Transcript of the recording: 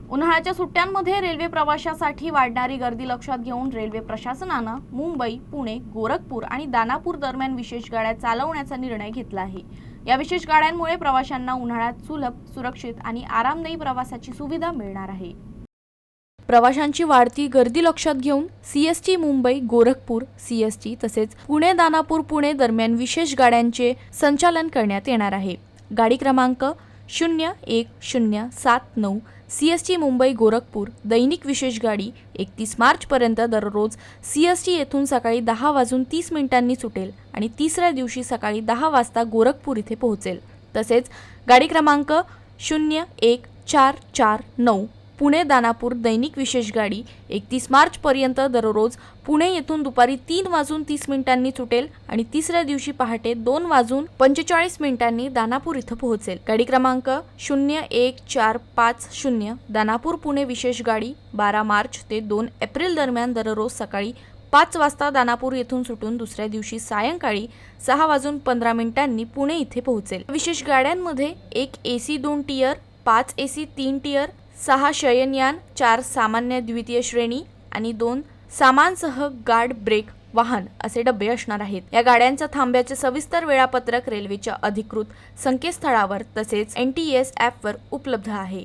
उन्हाळ्याच्या सुट्ट्यांमध्ये रेल्वे प्रवाशासाठी वाढणारी गर्दी लक्षात घेऊन रेल्वे प्रशासनानं मुंबई, पुणे, गोरखपूर आणि दानापूर दरम्यान विशेष गाड्या चालवण्याचा निर्णय घेतला आहे। या विशेष गाड्यांमुळे प्रवाशांना उन्हाळ्यात सुलभ, सुरक्षित आणि आरामदायी प्रवासाची सुविधा मिळणार आहे। प्रवाशांची वाढती गर्दी लक्षात घेऊन सीएसटी मुंबई, गोरखपूर, सीएसटी तसेच पुणे, दानापूर, पुणे दरम्यान विशेष गाड्यांचे संचालन करण्यात येणार आहे। गाडी क्रमांक 01-079 सीएसटी मुंबई गोरखपूर दैनिक विशेष गाडी 31 मार्चपर्यंत दररोज सीएसटी येथून सकाळी 10:30 सुटेल आणि तिसऱ्या दिवशी सकाळी 10 वाजता गोरखपूर इथे पोहोचेल। तसेच गाडी क्रमांक 01449 पुणे दानापूर दैनिक विशेष गाडी 31 मार्चपर्यंत दररोज पुणे येथून दुपारी 3:30 सुटेल आणि तिसऱ्या दिवशी पहाटे 2:45 दानापूर इथं पोहोचेल। गाडी क्रमांक 01450 दानापूर पुणे विशेष गाडी 12 मार्च ते 2 एप्रिल दरम्यान दररोज सकाळी 5 वाजता दानापूर येथून सुटून दुसऱ्या दिवशी सायंकाळी 6:15 पुणे इथे पोहोचेल। विशेष गाड्यांमध्ये 1 AC 2 टियर, 5 AC 3 टियर, 6 शयनयान, 4 सामान्य द्वितीय श्रेणी आणि 2 सामानसह गार्ड ब्रेक वाहन असे डबे असणार आहेत। या गाड्यांच्या थांब्याचे सविस्तर वेळापत्रक रेल्वेच्या अधिकृत संकेतस्थळावर तसेच NTS ॲपवर उपलब्ध आहे।